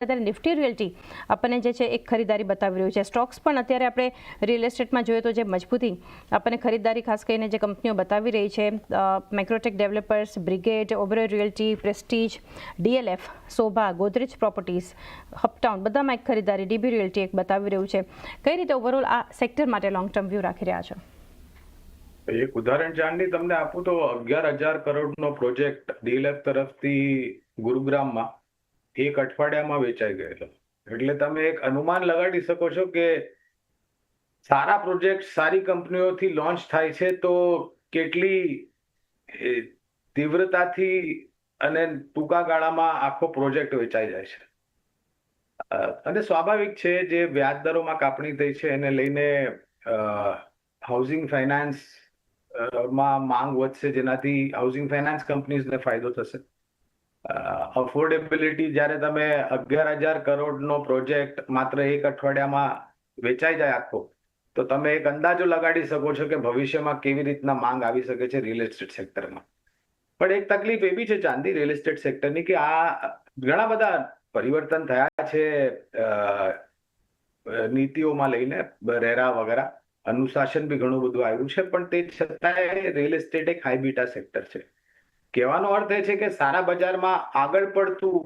અત્યારે Nifty realty આપણને જે છે એક ખરીદારી બતાવી રહ્યું છે. સ્ટોક્સ પણ અત્યારે આપણે રિયલ એસ્ટેટમાં જોઈએ તો જે મજબૂતી આપણને ખરીદારી ખાસ કરીને જે કંપનીઓ બતાવી રહી છે, Macrotech Developers, Brigade, Oberoi Realty, Prestige, DLF, Sobha, Godrej Properties, Uptown, બધામાં એક ખરીદારી, DB રિયલ્ટી એક બતાવી રહ્યું છે. કઈ રીતે ઓવરઓલ આ સેક્ટર માટે લોંગ ટર્મ વ્યૂ રાખી રહ્યા છો? એક ઉદાહરણ જાણની તમને આપું તો 11,000 કરોડનો પ્રોજેક્ટ DLF તરફથી ગુરુગ્રામમાં એક અઠવાડિયામાં વેચાઈ ગયેલો. એટલે તમે એક અનુમાન લગાડી શકો છો કે સારા પ્રોજેક્ટ સારી કંપનીઓથી લોન્ચ થાય છે તો કેટલી તીવ્રતાથી અને ટૂંકા ગાળામાં આખો પ્રોજેક્ટ વેચાઈ જાય છે. અને સ્વાભાવિક છે જે વ્યાજ દરોમાં કાપણી થઈ છે એને લઈને હાઉસિંગ ફાઇનાન્સ માં માંગ વધશે, જેનાથી હાઉસિંગ ફાઇનાન્સ કંપનીઝને ફાયદો થશે. અફોર્ડેબિલિટી જ્યારે તમે 11,000 કરોડનો પ્રોજેક્ટ માત્ર એક અઠવાડિયામાં વેચાઈ જાય આખો, તો તમે એક અંદાજો લગાડી શકો છો કે ભવિષ્યમાં કેવી રીતના માંગ આવી શકે છે રિયલ એસ્ટેટ સેક્ટરમાં. પણ એક તકલીફ એવી છે ચાંદી રિયલ એસ્ટેટ સેક્ટરની કે આ ઘણા બધા પરિવર્તન થયા છે નીતિઓમાં લઈને, રેરા વગેરે, અનુશાસન બી ઘણું બધું આવ્યું છે, પણ તે છતાંય રિયલ એસ્ટેટ એક હાઈ બીટા સેક્ટર છે. કહેવાનો અર્થ એ છે કે સારા બજારમાં આગળ પડતું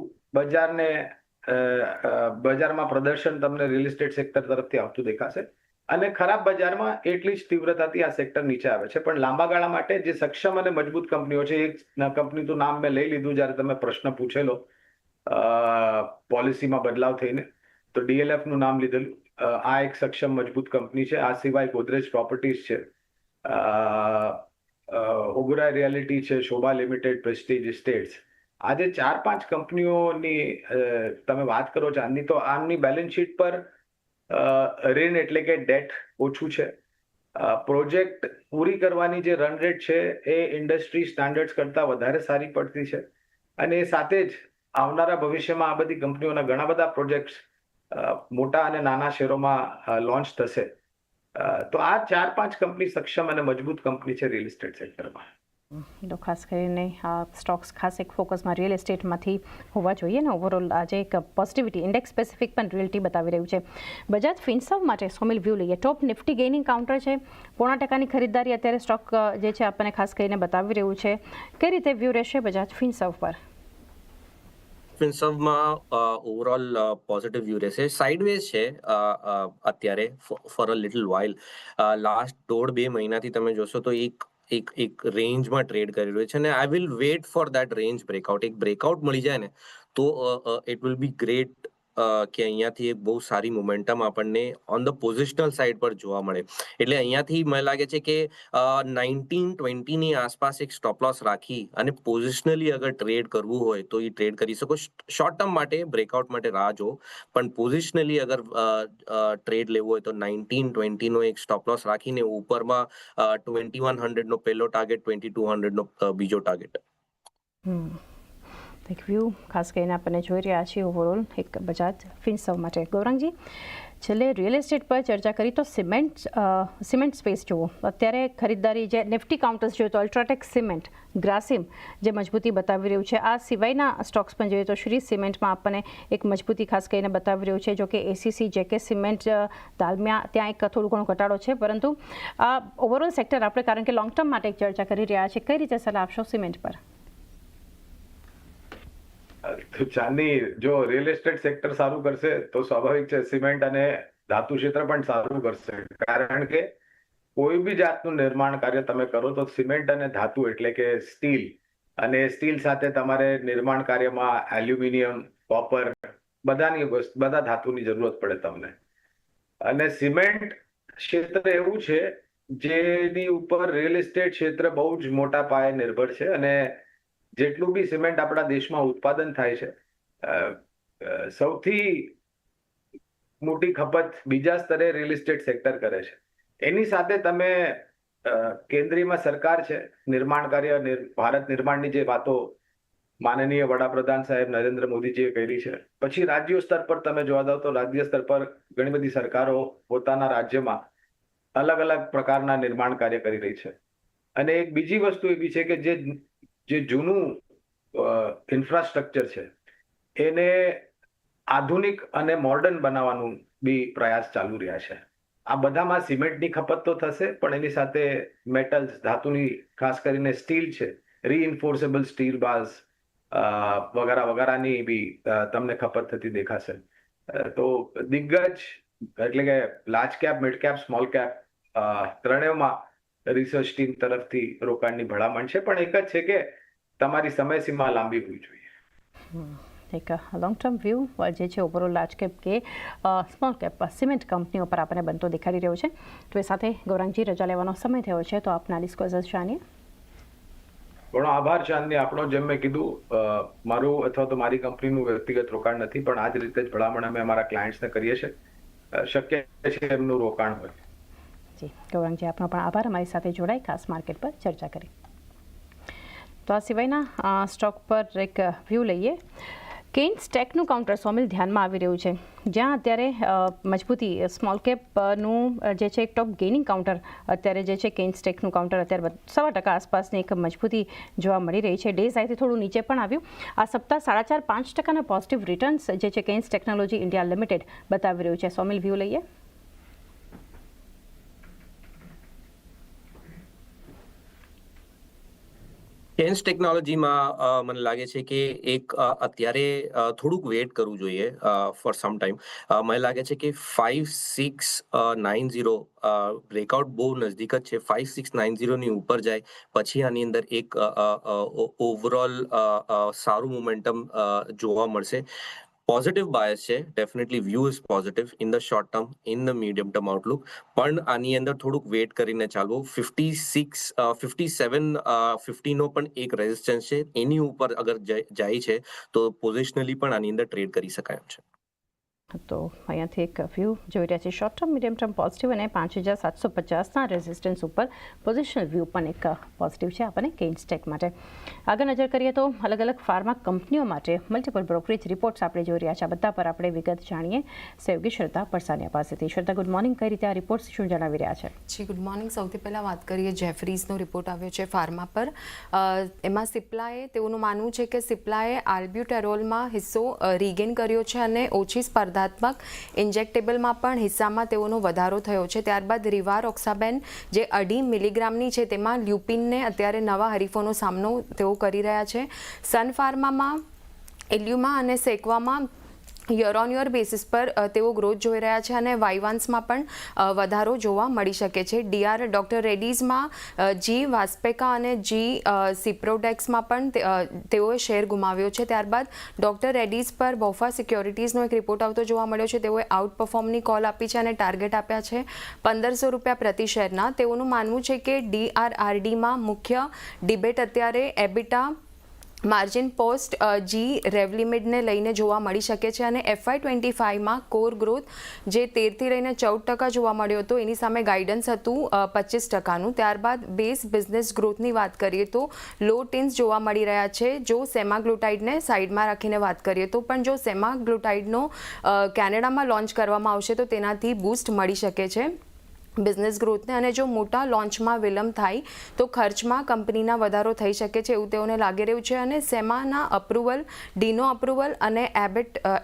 બજારમાં પ્રદર્શન તમને રિયલ એસ્ટેટ સેક્ટર તરફથી આવતું દેખાશે, અને ખરાબ બજારમાં એટલી જ તીવ્રતાથી આ સેક્ટર નીચે આવે છે. પણ લાંબા ગાળા માટે જે સક્ષમ અને મજબૂત કંપનીઓ છે, એક કંપનીનું નામ મેં લઈ લીધું જ્યારે તમે પ્રશ્ન પૂછેલો પોલિસીમાં બદલાવ થઈને, તો DLF નું નામ લીધેલું. આ એક સક્ષમ મજબૂત કંપની છે. આ સિવાય ગોદરેજ પ્રોપર્ટીઝ છે, ઓબેરોય રિયલ્ટી છે, શોભા લિમિટેડ, પ્રેસ્ટીજ એસ્ટેટ્સ. આજે 4-5 કંપનીઓની તમે વાત કરો ચાંદની, તો આમની બેલેન્સ શીટ પર ઋણ એટલે કે ડેટ ઓછું છે. પ્રોજેક્ટ પૂરી કરવાની જે રન રેટ છે એ ઇન્ડસ્ટ્રી સ્ટાન્ડર્ડ્સ કરતાં વધારે સારી પડતી છે. અને એ સાથે જ આવનારા ભવિષ્યમાં આ બધી કંપનીઓના ઘણા બધા પ્રોજેક્ટ્સ મોટા અને નાના શહેરોમાં લોન્ચ થશે. તો આ 4-5 કંપની સક્ષમ અને મજબૂત કંપની છે રિયલ એસ્ટેટ સેક્ટરમાં. તો ખાસ કરીને આ સ્ટોક્સ ખાસ એક ફોકસમાં રિયલ એસ્ટેટમાંથી હોવા જોઈએ ને. ઓવરઓલ આજે એક પોઝિટિવિટી ઇન્ડેક્સ સ્પેસિફિક પણ રિયલ્ટી બતાવી રહ્યું છે. બજાજ ફિનસર્વ માટે સોમિલ વ્યૂ લઈએ. ટોપ નિફ્ટી ગેઇનિંગ કાઉન્ટર છે, 0.5% ખરીદારી અત્યારે સ્ટોક જે છે આપણને ખાસ કરીને બતાવી રહ્યું છે. કઈ રીતે વ્યૂ રહેશે બજાજ ફિનસર્વ પર? ફિનસર્વમાં ઓવરઓલ પોઝિટિવ વ્યૂ રહેશે. સાઇડવેઝ છે અત્યારે for a little while. Last 1.5-2 મહિનાથી તમે જોશો તો એક રેન્જમાં ટ્રેડ કરી રહ્યો છે, અને I will wait for that range breakout. એક બ્રેકઆઉટ મળી જાય ને તો ઇટ વિલ બી ગ્રેટ કે અહીંયાથી એક બહુ સારી મોમેન્ટમ આપણને ઓન ધ પોઝિશનલ સાઇડ પર જોવા મળે. એટલે અહીંયાથી મને લાગે છે કે 19-20ની આસપાસ એક સ્ટોપ લોસ રાખી અને પોઝિશનલી અગર ટ્રેડ કરવું હોય તો એ ટ્રેડ કરી શકો. શોર્ટ ટર્મ માટે બ્રેકઆઉટ માટે રાહ જો, પણ પોઝિશનલી અગર ટ્રેડ લેવું હોય તો 19-20નો એક સ્ટોપ લોસ રાખીને ઉપરમાં 2100નો પહેલો ટાર્ગેટ, 2200નો બીજો ટાર્ગેટ. એક વ્યૂ ખાસ કરીને આપણને જોઈ રહ્યા છીએ ઓવરઓલ એક બજાજ ફિનસર્વ માટે. ગૌરાંગજી, છેલ્લે રિયલ એસ્ટેટ પર ચર્ચા કરી તો સિમેન્ટ સ્પેસ જુઓ. અત્યારે ખરીદારી જે નિફ્ટી કાઉન્ટર્સ જોઈએ તો અલ્ટ્રાટેક સિમેન્ટ, ગ્રાસિમ જે મજબૂતી બતાવી રહ્યું છે. આ સિવાયના સ્ટોક્સ પણ જોઈએ તો શ્રી સિમેન્ટમાં આપણને એક મજબૂતી ખાસ કરીને બતાવી રહ્યું છે. જો કે ACC, JK સિમેન્ટ, દાલમિયા ત્યાં એક થોડું ઘણો ઘટાડો છે, પરંતુ આ ઓવરઓલ સેક્ટર આપણે કારણ કે લોંગ ટર્મ માટે એક ચર્ચા કરી રહ્યા છીએ, કઈ રીતે સલાહ આપશો સિમેન્ટ પર? તો ચાંદી, જો રિયલ એસ્ટેટ સેક્ટર સારું કરશે તો સ્વાભાવિક છે સિમેન્ટ અને ધાતુ ક્ષેત્ર પણ સારું કરશે. કારણ કે કોઈ બી જાતનું નિર્માણ કાર્ય તમે કરો તો સિમેન્ટ અને ધાતુ એટલે કે સ્ટીલ, અને સ્ટીલ સાથે તમારે નિર્માણ કાર્યમાં એલ્યુમિનિયમ, કોપર, બધા ધાતુની જરૂરત પડે તમને. અને સિમેન્ટ ક્ષેત્ર એવું છે જેની ઉપર રિયલ એસ્ટેટ ક્ષેત્ર બહુ જ મોટા પાયે નિર્ભર છે. અને જેટલું બી સિમેન્ટ આપણા દેશમાં ઉત્પાદન થાય છે, સૌથી મોટી ખપત બીજા સ્તરે રિયલ એસ્ટેટ સેક્ટર કરે છે. એની સાથે તમે કેન્દ્રીયમાં સરકાર છે, નિર્માણ કાર્ય, ભારત નિર્માણની જે વાતો માનનીય વડાપ્રધાન સાહેબ નરેન્દ્ર મોદીજીએ કરી છે, પછી રાજ્ય સ્તર પર તમે જોવા જાવ તો રાજ્ય સ્તર પર ઘણી બધી સરકારો પોતાના રાજ્યમાં અલગ અલગ પ્રકારના નિર્માણ કાર્ય કરી રહી છે. અને એક બીજી વસ્તુ એવી છે કે જે જૂનું ઇન્ફ્રાસ્ટ્રક્ચર છે એને આધુનિક અને મોડર્ન બનાવવાનું બી પ્રયાસ ચાલુ રહ્યા છે. આ બધામાં સિમેન્ટની ખપત તો થશે, પણ એની સાથે મેટલ્સ, ધાતુની, ખાસ કરીને સ્ટીલ છે, રીઇન્ફોર્સેબલ સ્ટીલ બાર્સ વગેરે વગેરેની બી તમને ખપત થતી દેખાશે. તો દિગ્ગજ એટલે કે large cap, mid cap, small cap ત્રણેયમાં રિસર્ચ ટીમ તરફથી રોકાણની ભલામણ છે, પણ એક જ છે કે તમારી સમયસીમા લાંબી હોવી જોઈએ. એક લોંગ ટર્મ વ્યૂ જે છે ઓવરઓલ લાર્જ કેપ કે સ્મોલ કેપ સિમેન્ટ કંપનીઓ પર આપણને બનતો દેખાડી રહ્યો છે. તો એ સાથે ગૌરાંગજી, રજા લેવાનો સમય થયો છે, તો આપના ડિસ્ક્લોઝર્સ જાણીએ. ઘણો આભાર ચાંદની આપણો. જેમ મેં કીધું, મારું અથવા તો મારી કંપનીનું વ્યક્તિગત રોકાણ નથી, પણ આ જ રીતે જ ભલામણ અમે અમારા ક્લાયન્ટ્સને કરીએ છીએ. શક્ય છે એમનું રોકાણ હોય. જી ગૌરાંગજી, આપનો પણ આભાર અમારી સાથે જોડાઈ ખાસ માર્કેટ પર ચર્ચા કરી. તો આ સિવાયના સ્ટોક પર એક વ્યૂ લઈએ. કેન્સ ટેકનું કાઉન્ટર સોમિલ ધ્યાનમાં આવી રહ્યું છે, જ્યાં અત્યારે મજબૂતી સ્મોલ કેપનું જે છે એક ટોપ ગેઇનિંગ કાઉન્ટર અત્યારે જે છે કેન્સ ટેકનું કાઉન્ટર અત્યારે 1.25% આસપાસની એક મજબૂતી જોવા મળી રહી છે. ડે સાઈથી થોડું નીચે પણ આવ્યું. આ સપ્તાહ 4.5-5% પોઝિટિવ રિટર્ન્સ જે છે કેન્સ ટેકનોલોજી ઇન્ડિયા લિમિટેડ બતાવી રહ્યું છે. સોમિલ, વ્યૂ લઈએ. કેન્સ ટેકનોલોજીમાં મને લાગે છે કે એક અત્યારે થોડુંક વેટ કરવું જોઈએ ફોર સમ ટાઈમ. મને લાગે છે કે 5690 બ્રેકઆઉટ બહુ નજદીક જ છે. 5690 ની ઉપર જાય પછી આની અંદર એક ઓવરઓલ સારું મોમેન્ટમ જોવા મળશે. પોઝિટિવ બાયસ છે, definitely view is positive in the short term, in the medium term Outlook, પણ આની અંદર થોડુંક વેટ કરીને ચાલવું. 5750 નો પણ એક રેઝિસ્ટન્સ છે, એની ઉપર અગર જાય છે તો પોઝિશનલી પણ આની અંદર ટ્રેડ કરી શકાય એમ છે. તો અહીંયાથી એક વ્યૂ જોઈ રહ્યા છે short term, medium term positive, અને 5750ના રેઝિસ્ટન્સ ઉપર પોઝિશનલ વ્યૂ પણ એક પોઝિટિવ છે આપણને કેન્સ ટેક માટે. આગળ નજર કરીએ તો અલગ અલગ ફાર્મા કંપનીઓ માટે મલ્ટિપલ બ્રોકરેજ રિપોર્ટ્સ આપણે જોઈ રહ્યા છે. બધા પર આપણે વિગત જાણીએ સહયોગી શ્રદ્ધા પરસાનિયા પાસેથી. શ્રદ્ધા, ગુડ મોર્નિંગ. કઈ રીતે આ રિપોર્ટ્સ શું જણાવી રહ્યા છે? જી ગુડ મોર્નિંગ. સૌથી પહેલાં વાત કરીએ જેફરીઝનો રિપોર્ટ આવ્યો છે ફાર્મા પર. એમાં સિપ્લાએ, તેઓનું માનવું છે કે સિપ્લાએ આલ્બ્યુટેરોલમાં હિસ્સો રીગેન કર્યો છે અને ઓછી સ્પર્ધાત્મક ઇન્જેક્ટેબલમાં પણ હિસ્સામાં તેઓનો વધારો થયો છે. ત્યારબાદ રિવારોક્સાબેન જે 2.5 મિલીગ્રામની છે, તેમાં લ્યુપિનને અત્યારે નવા હરીફોનો સામનો તેઓ કરી રહ્યા છે. સન ફાર્મામાં, એલ્યુમા અને સેક્વામાં યર ઓન યર બેસિસ પર તેઓ ગ્રોથ જોઈ રહ્યા છે અને વાયવાન્સમાં પણ વધારો જોવા મળી શકે છે. ડોક્ટર રેડ્ડીઝમાં જી વાસ્પેકા અને જી સિપ્રોટેક્સમાં પણ તેઓએ શેર ગુમાવ્યો છે. ત્યારબાદ ડોક્ટર રેડ્ડીઝ પર બોફા સિક્યોરિટીઝનો એક રિપોર્ટ આવતો જોવા મળ્યો છે. તેઓએ આઉટ પરફોર્મની કોલ આપી છે અને ટાર્ગેટ આપ્યા છે 1500 રૂપિયા પ્રતિ શેરના. તેઓનું માનવું છે કે DRRDમાં મુખ્ય ડિબેટ અત્યારે એબિટા માર્જિન પોસ્ટ જી રેવ લિમિટને લઈને જોવા મળી શકે છે અને FY25માં કોર ગ્રોથ જે 13થી લઈને 14% જોવા મળ્યો હતો, એની સામે ગાઈડન્સ હતું 25%નું. ત્યારબાદ બેઝ બિઝનેસ ગ્રોથની વાત કરીએ તો લો ટીન્સ જોવા મળી રહ્યા છે. જો સેમાગ્લુટાઇડને સાઈડમાં રાખીને વાત કરીએ તો, પણ જો સેમાગ્લુટાઇડનો કેનેડામાં લોન્ચ કરવામાં આવશે તો તેનાથી બૂસ્ટ મળી શકે છે બિઝનેસ ગ્રોથને, અને જો મોટા લોન્ચમાં વિલંબ થાય તો ખર્ચમાં કંપનીના વધારો થઈ શકે છે એવું તેઓને લાગી રહ્યું છે. અને સેમાના અપ્રુવલ, ડીનો અપ્રુવલ અને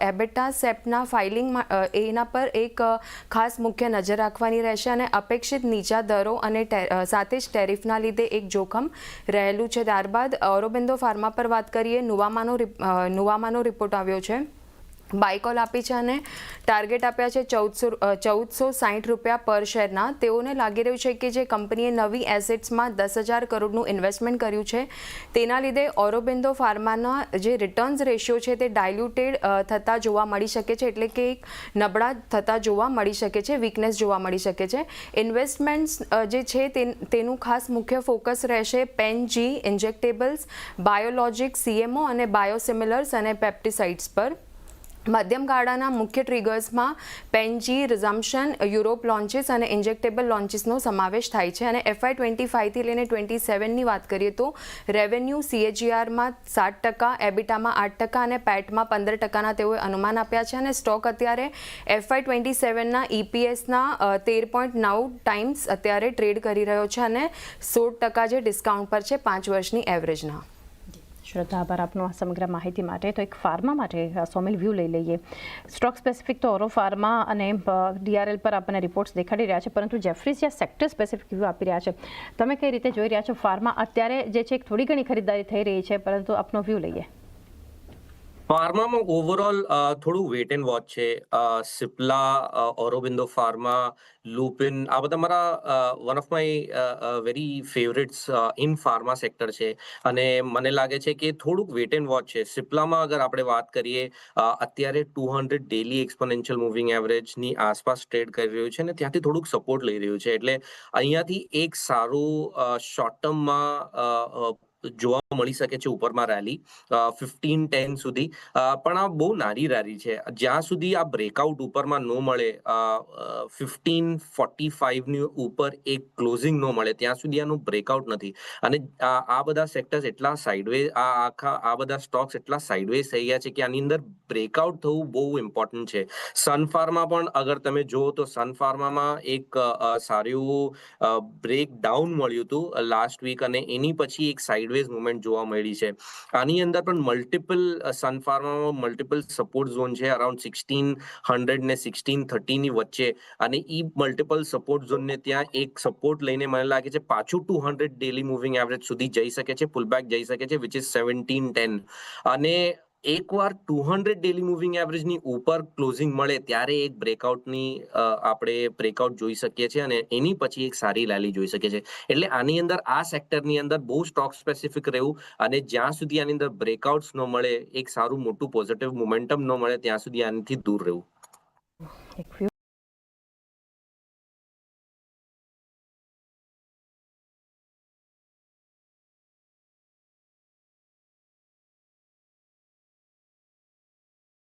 એબેટા સેપના ફાઇલિંગ એના પર એક ખાસ મુખ્ય નજર રાખવાની રહેશે અને અપેક્ષિત નીચા દરો અને સાથે જ ટેરિફના લીધે એક જોખમ રહેલું છે. ત્યારબાદ ઓરોબિંદો ફાર્મા પર વાત કરીએ. નુવામાનો રિપોર્ટ આવ્યો છે. બાયકોલ આપી છે અને ટાર્ગેટ આપ્યા છે 1460 રૂપિયા પર શેરના. તેઓને લાગી રહ્યું છે કે જે કંપનીએ નવી એસેટ્સમાં 10,000 કરોડનું ઇન્વેસ્ટમેન્ટ કર્યું છે, તેના લીધે ઓરોબિંદો ફાર્માના જે રિટર્ન્સ રેશિયો છે તે ડાયલ્યુટેડ થતા જોવા મળી શકે છે, એટલે કે એક નબળા થતા જોવા મળી શકે છે, વીકનેસ જોવા મળી શકે છે. ઇન્વેસ્ટમેન્ટ્સ જે છે તેનું ખાસ મુખ્ય ફોકસ રહેશે પેનજી ઇન્જેક્ટેબલ્સ, બાયોલોજિક, CMO અને બાયોસિમિલર્સ અને પેપ્ટિસાઇડ્સ પર. મધ્યમ ગાળાના મુખ્ય ટ્રિગર્સમાં પેનજી રિઝમ્પશન, યુરોપ લોન્ચીસ અને ઇન્જેક્ટેબલ લોન્ચીસનો સમાવેશ થાય છે. અને FY25થી લઈને 27ની વાત કરીએ તો રેવન્યુ CAGRમાં 7%, એબિટામાં 8% અને પેટમાં 15%ના તેઓએ અનુમાન આપ્યા છે. અને સ્ટોક અત્યારે FY27ના EPSના 13.9 ટાઈમ્સ અત્યારે ટ્રેડ કરી રહ્યો છે અને 16% જે ડિસ્કાઉન્ટ પર છે 5 વર્ષની એવરેજના. શ્રદ્ધા, આભાર આપનો આ સમગ્ર માહિતી માટે. તો એક ફાર્મા માટે સોમિલ વ્યૂ લઈ લઈએ. સ્ટોક સ્પેસિફિક તો ઓરો ફાર્મા અને DRL પર આપણને રિપોર્ટ્સ દેખાડી રહ્યા છે, પરંતુ જેફરીઝ જે સેક્ટર સ્પેસિફિક વ્યૂ આપી રહ્યા છે, તમે કઈ રીતે જોઈ રહ્યા છો? ફાર્મા અત્યારે જે છે એક થોડી ઘણી ખરીદદારી થઈ રહી છે, પરંતુ આપનો વ્યૂ લઈએ. ફાર્મામાં ઓવરઓલ થોડું વેટ એન્ડ વોચ છે. સિપ્લા, ઓરોબિંદો ફાર્મા, લુપિન, આ બધા મારા one of my very favourites in pharma sector છે અને મને લાગે છે કે થોડુંક વેટ એન્ડ વોચ છે. સિપ્લામાં અગર આપણે વાત કરીએ, અત્યારે 200 ડેલી એક્સપોનેન્શિયલ મૂવિંગ એવરેજની આસપાસ ટ્રેડ કરી રહ્યું છે અને ત્યાંથી થોડુંક સપોર્ટ લઈ રહ્યું છે, એટલે અહીંયાથી એક સારું શોર્ટ ટર્મમાં જોવા મળી શકે છે ઉપરમાં રેલી 15-10 સુધી, પણ આ બહુ નાની રેલી છે. જ્યાં સુધી આ બ્રેકઆઉટ ઉપરમાં ન મળે, 1545 ની ઉપર એક ક્લોઝિંગ ન મળે, ત્યાં સુધી આનું બ્રેકઆઉટ નથી. અને આ બધા સેક્ટર્સ એટલા સાઇડવેઝ, આ બધા સ્ટોક્સ એટલા સાઇડવેઝ થઈ ગયા છે કે આની અંદર બ્રેકઆઉટ થવું બહુ ઇમ્પોર્ટન્ટ છે. સન ફાર્મા પણ અગર તમે જુઓ તો સન ફાર્મામાં એક સારું બ્રેકડાઉન મળ્યું હતું લાસ્ટ વીક અને એની પછી એક સાઇડવેઝ મુવમેન્ટ જોવા મળી છે. આની અંદર પણ મલ્ટિપલ સન ફાર્મામાં મલ્ટિપલ સપોર્ટ ઝોન છે, અરાઉન્ડ 1600 ને 1630 ની વચ્ચે, અને ઈ મલ્ટિપલ સપોર્ટ ઝોનને ત્યાં એક સપોર્ટ લઈને મને લાગે છે પાછું 200 ડેલી મૂવિંગ એવરેજ સુધી જઈ શકે છે, પુલબેક જઈ શકે છે, વિચ ઇઝ 1710. અને એકવાર 200 ડેલી મૂવિંગ એવરેજની ઉપર ક્લોઝિંગ મળે ત્યારે એક બ્રેકઆઉટની આપણે બ્રેકઆઉટ જોઈ શકીએ છીએ અને એની પછી એક સારી રેલી જોઈ શકીએ છીએ. એટલે આની અંદર આ સેક્ટરની અંદર બહુ સ્ટોક સ્પેસિફિક રહેવું અને જ્યાં સુધી આની અંદર બ્રેકઆઉટ્સ ન મળે, એક સારું મોટું પોઝિટિવ મોમેન્ટમ ન મળે, ત્યાં સુધી આનાથી દૂર રહેવું. એક વ્યૂ